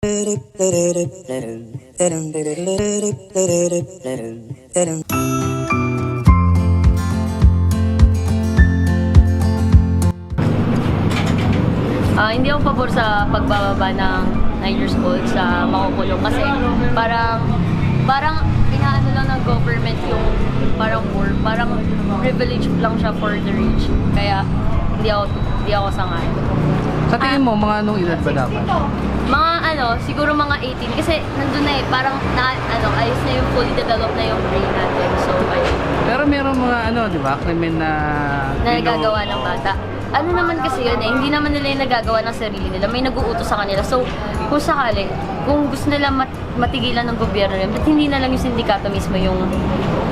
Hindi ako pabor sa pagbababa ng 9 years old sa makukulong kasi parang inaano lang ng government yung parang work, parang privilege lang siya for the rich. Kaya hindi ako sangayon. Sa tingin mo, mga anong edad ba dapat? Mga siguro mga 18 kasi nandun na parang ayos na yung fully developed na yung brain natin. So, ayun. Pero meron mga di ba, krimen na Nagagawa ng bata. Ano naman kasi yun hindi naman nila yung nagagawa ng sarili nila, may nag-uutos sa kanila. So, kung sakali, kung gusto nila matigilan ng gobyerno yun, ba't hindi na lang yung sindikato mismo yung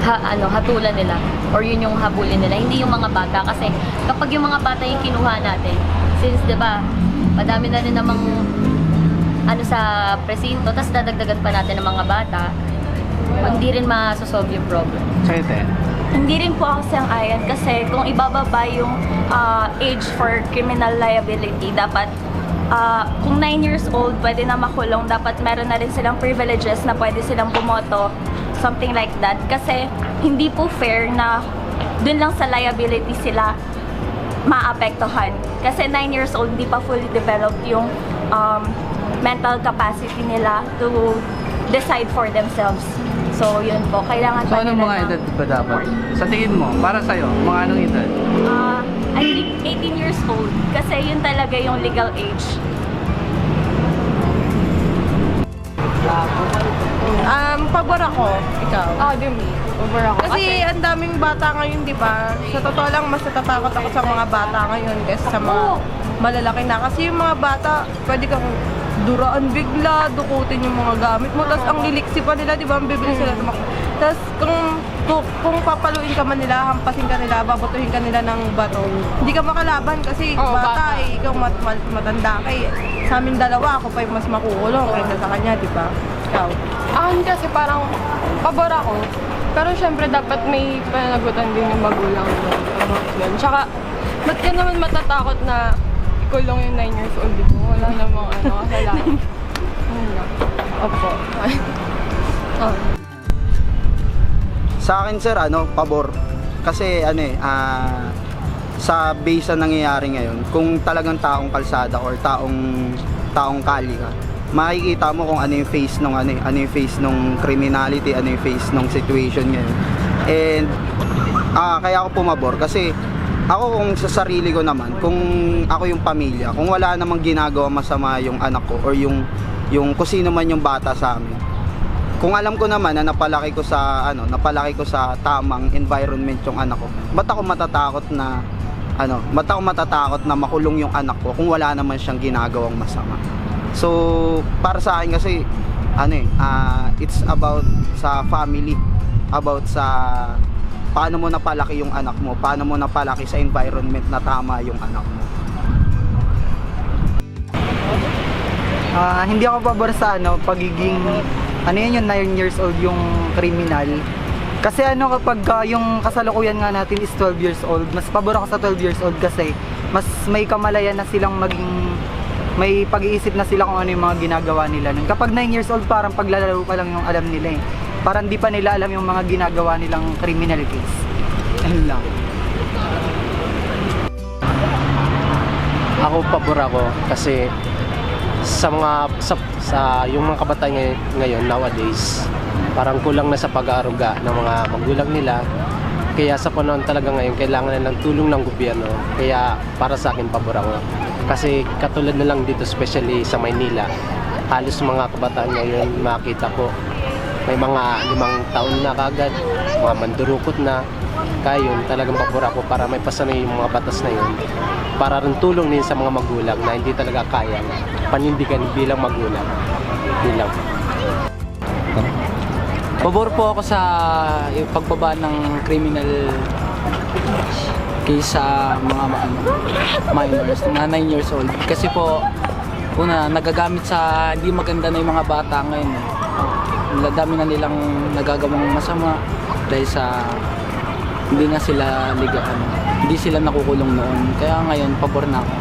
hatulan nila or yun yung habulin nila, hindi yung mga bata. Kasi kapag yung mga bata yung kinuha natin, since diba, madami na rin namang sa presinto, tapos dadagdagan pa natin ng mga bata, hindi rin masosolve yung problem. Sa'yo, te? Hindi rin po ako sang-ayon kasi kung ibababa yung age for criminal liability, dapat kung 9 years old pwede na makulong, dapat meron na rin silang privileges na pwede silang bumoto, something like that. Kasi hindi po fair na dun lang sa liability sila maapektuhan. Kasi 9 years old, hindi pa fully developed yung mental capacity nila to decide for themselves. So, yun po. Kailangan So, pa anong nila mga ng edad ba dapat? Sa tingin mo, para sa'yo, mga anong edad? I think 18 years old. Kasi yun talaga yung legal age. Pabor ako. Ikaw? Demi. Over ako. Kasi ang daming bata ngayon, di ba? Sa totoo lang, mas natatakot ako sa mga bata ngayon kaysa sa mga malalaki na. Kasi yung mga bata, pwede kang duraan bigla, dukutin yung mga gamit mo. Tapos ang liliksi pa nila, di ba? Ang bibilis sila tumakbo. Tapos kung papaluin ka man nila, hampasin ka nila, babotohin ka nila ng bato, hindi ka makalaban kasi bata eh, ikaw matanda ka eh. Sa amin dalawa, ako pa yung mas makukulong kaysa sa kanya, di ba? Ikaw? Kasi parang pabor ako. Pero syempre dapat may pananagutan din yung magulang doon. Tsaka, ba't ka naman matatakot na ikulong yung 9 years old mo? Wala namang kasalanan. Opo. Sa akin sir, pabor. Kasi sa base na nangyayari ngayon, kung talagang taong kalsada or taong kali ka, makikita mo kung ano yung face nung ano yung face nung criminality, ano yung face nung situation ngayon. And kaya ako pumabor kasi ako kung sa sarili ko naman, kung ako yung pamilya, kung wala namang ginagawa masama yung anak ko or yung kung sino man yung bata sa amin. Kung alam ko naman na napalaki ko sa tamang environment yung anak ko, ba't ako matatakot na makulong yung anak ko kung wala naman siyang ginagawang masama. So, para sa akin kasi it's about sa family, about sa paano mo napalaki yung anak mo, paano mo napalaki sa environment na tama yung anak mo. Hindi ako pabor sa pagiging yung 9 years old yung criminal. Kasi kapag yung kasalukuyan nga natin is 12 years old, mas pabor ako sa 12 years old kasi mas may kamalayan na silang may pag-iisip na sila kung ano yung mga ginagawa nila nun. Kapag 9 years old, parang paglalaro pa lang yung alam nila eh. Parang di pa nila alam yung mga ginagawa nilang criminal case. Ayun lang. Ako pabor ako kasi sa yung mga kabataan ngayon nowadays, parang kulang na sa pag-aaruga ng mga magulang nila. Kaya sa panahon talaga ngayon, kailangan na ng tulong ng gobyerno. Kaya para sa akin, pabor ako. Kasi katulad na lang dito, especially sa Maynila, halos mga kabataan ngayon makita ko may mga 5 taon na kagad, mga mandurukot na. Kaya yun, talagang pabor ako para may pasanay yung mga batas na yun. Para rin tulong din sa mga magulang na hindi talaga kaya panindigan bilang magulang. Yun lang. Pabor po ako sa pagbaba ng criminal case sa mga minors na 9 years old. Kasi po, nagagamit sa hindi maganda na yung mga bata ngayon. Dami na nilang nagagawang masama dahil sa hindi na sila hindi sila nakukulong noon. Kaya ngayon, pabor na ako.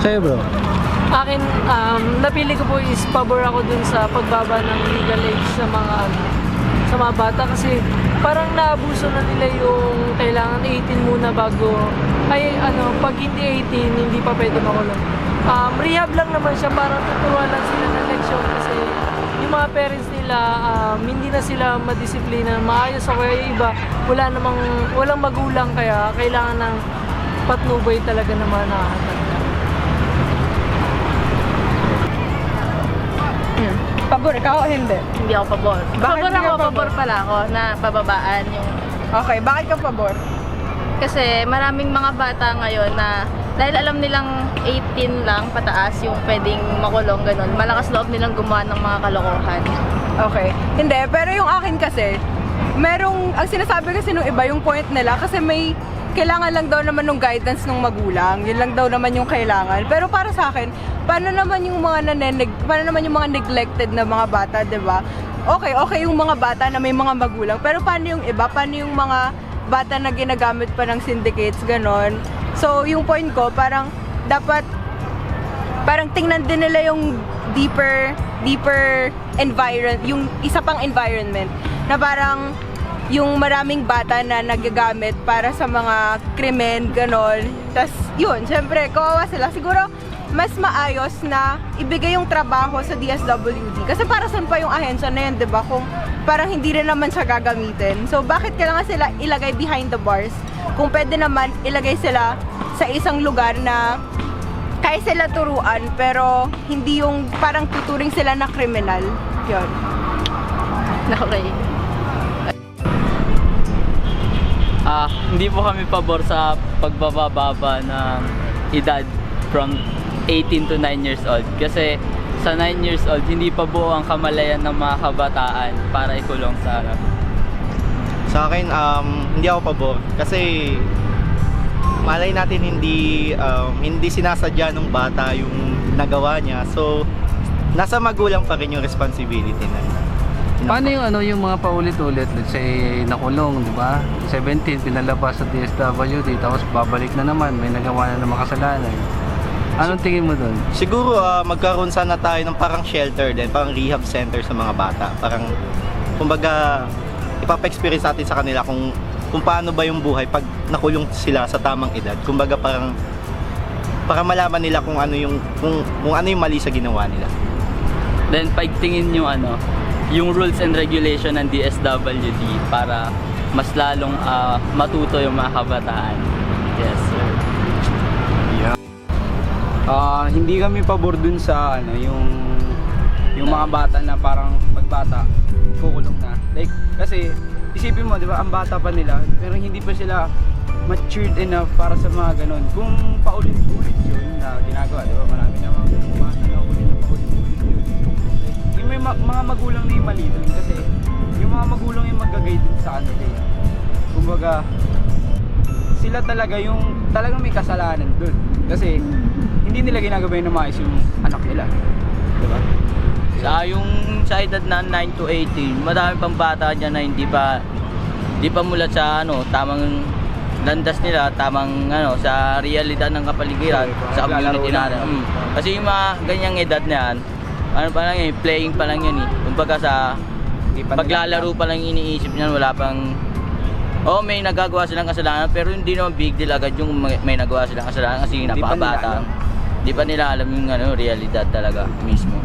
Sa'yo bro? Akin, napili ko po is pabor ako dun sa pagbaba ng legal age sa mga bata kasi parang naabuso na nila yung kailangan 18 muna bago pag hindi 18 hindi pa pwede makulong. Rehab lang naman siya, parang tuturuan lang sila ng leksyon kasi yung mga parents nila hindi na sila madisiplina maayos o kaya yung iba walang magulang kaya kailangan ng patnubay talaga ng mga nakakatanda. Pabor ka o hindi? Hindi ako pabor. Bakit Pabor hindi ka ako, pabor? pabor pala ako na pababaan yung... Okay, bakit ka pabor? Kasi maraming mga bata ngayon na dahil alam nilang 18 lang pataas yung pwedeng makulong ganun, malakas loob nilang gumawa ng mga kalokohan. Okay. Hindi, pero yung akin kasi, ang sinasabi kasi nung iba, yung point nila, kasi may kailangan lang daw naman ng guidance ng magulang. Yun lang daw naman yung kailangan. Pero para sa akin, paano naman yung mga neglected na mga bata, 'di ba? Okay yung mga bata na may mga magulang, pero paano yung iba? Paano yung mga bata na ginagamit pa ng syndicates, ganon? So, yung point ko, parang tingnan din nila yung deeper environment, yung isa pang environment na parang yung maraming bata na nagagamit para sa mga krimen, ganon. Tas yun, syempre, kawawa sila. Siguro, mas maayos na ibigay yung trabaho sa DSWD. Kasi para saan pa yung ahensya na yun, diba? Kung parang hindi rin naman siya gagamitin. So, bakit kailangan sila ilagay behind the bars? Kung pwede naman, ilagay sila sa isang lugar na kaya sila turuan, pero hindi yung parang tuturing sila na kriminal. Yun. Okay. Hindi po kami pabor sa pagbababa ng edad from 18 to 9 years old. Kasi sa 9 years old, hindi pa buo ang kamalayan ng mga kabataan para ikulong sa harap. Sa akin, hindi ako pabor. Kasi malay natin hindi sinasadya ng bata yung nagawa niya. So, nasa magulang pa rin yung responsibility na yun. Paano yung mga paulit-ulit, let's say nakulong, di ba? 17 pinalabas sa DSWD tapos babalik na naman, may nagawa na naman kasalanan. Anong tingin mo doon? Siguro magkaroon sana tayo ng parang shelter din, parang rehab center sa mga bata. Parang kumbaga ipapa-experience natin sa kanila kung paano ba yung buhay pag nakulong sila sa tamang edad. Kumbaga parang para malaman nila kung ano yung mali sa ginawa nila. Then pagtingin yung rules and regulation ng DSWD para mas lalong matuto yung mga kabataan. Yes, sir. Hindi kami pabor dun sa yung mga bata na parang pagbata kukulong na. Like kasi isipin mo, 'di ba, ang bata pa nila pero hindi pa sila matured enough para sa mga ganun. Kung paulit-ulit 'yun na ginagawa, 'di ba? Marami namang mga naulit na paulit-ulit 'yun. Like, yung may mga magulang na yung mali dun kasi yung mga magulang yung mag-guide sa kanila eh. Kumbaga sila talaga yung talagang may kasalanan dun. Kasi hindi nila ginagawa yung maayos yung anak nila. Diba? Sa edad na 9 to 18, madami pang bata dyan na hindi pa mulat sa tamang landas nila, tamang sa realidad ng kapaligiran, sa community natin. Kasi yung mga ganyang edad na yan, pa lang yun, playing pa lang yun eh. Kumbaga sa paglalaro pa lang iniisip niyan, wala pang may nagagawa silang kasalanan pero hindi naman big deal agad yung may nagawa silang kasalanan kasi napakabata. Di pa nila alam yung realidad talaga mismo.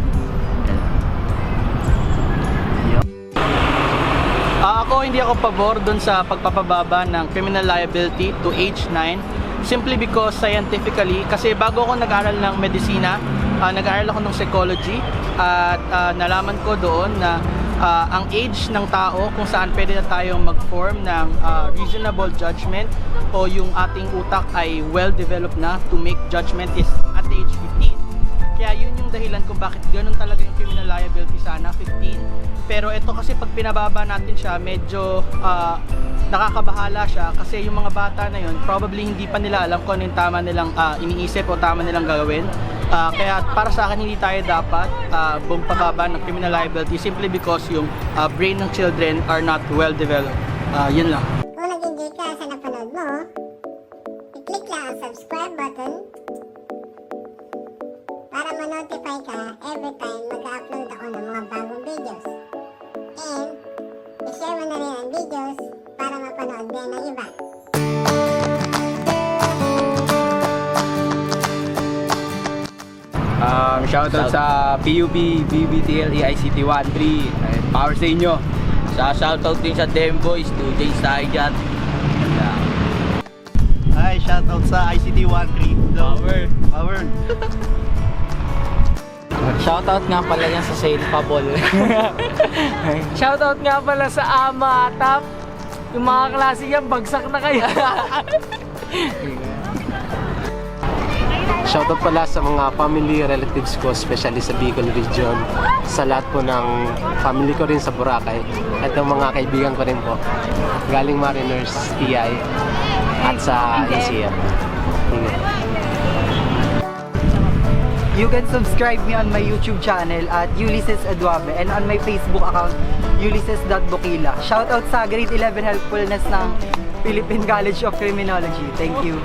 Ako hindi ako pabor dun sa pagpapababa ng criminal liability to age 9 simply because scientifically, kasi bago ako nag-aral ng medisina, nag-aral ako ng psychology at nalaman ko doon na ang age ng tao kung saan pwede na tayong mag-form ng reasonable judgment o yung ating utak ay well-developed na to make judgment is at the age 15. Kaya yun yung dahilan kung bakit ganun talaga yung criminal liability sana, 15. Pero ito kasi pag pinababa natin siya, medyo nakakabahala siya kasi yung mga bata na yun, probably hindi pa nila alam kung ano yung tama nilang iniisip o tama nilang gagawin. Kaya para sa akin hindi tayo dapat pababa ng criminal liability simply because yung brain ng children are not well developed. Yun lang. Kung nag-enjoy ka sa napanood mo, i-click lang ang subscribe button para para ma-notify ka every time mag-upload ako ng mga bagong videos. And, i-share mo na rin ang videos para mapanood din ng iba. Shoutout sa PUP, BBTLE, ICT 13. Power sa inyo. Shoutout din sa Demboys, 2 days tayo dyan. Hi, shoutout sa ICT 13. Power. Shoutout nga pala yan sa Saint Pabol. Shoutout nga pala sa Ama Tap. Yung mga klase yan, bagsak na kayo. Shoutout pala sa mga family relatives ko, especially sa Bicol region. Sa lahat po ng family ko rin sa Boracay. At ng mga kaibigan ko rin po. Galing Mariners, TI, at sa NCM. You can subscribe me on my YouTube channel at Ulysses Eduabe and on my Facebook account, ulysses.bukila. Shoutout sa grade 11 helpfulness ng Philippine College of Criminology. Thank you.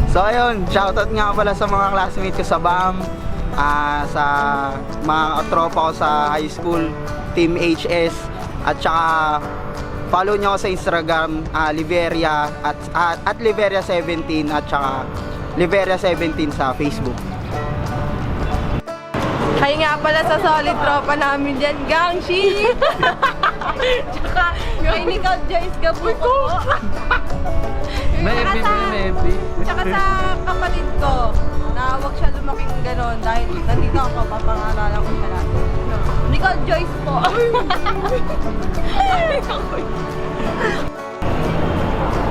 So ayun, shoutout nga pala sa mga classmates ko sa BAM, sa mga tropa ko sa high school, Team HS, at saka follow nyo ako sa Instagram, Liberia, at Liberia 17, at saka Liberia 17 sa Facebook. Hi nga pala sa solid tropa namin dyan, Gangshi! Tsaka kay Nicole Joyce Gabuko. Maybe. Tsaka sa kapatid ko, na huwag siya lumaking gano'n dahil nandito ako, papangalanan ko siya lahat. Nicole Joyce po.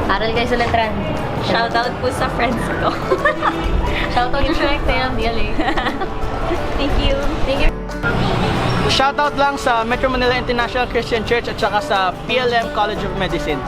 Aral kayo sa letran. Shoutout po sa friends ko. Shoutout yung Shrek na yan, Thank you. Shoutout lang sa Metro Manila International Christian Church at saka sa PLM College of Medicine.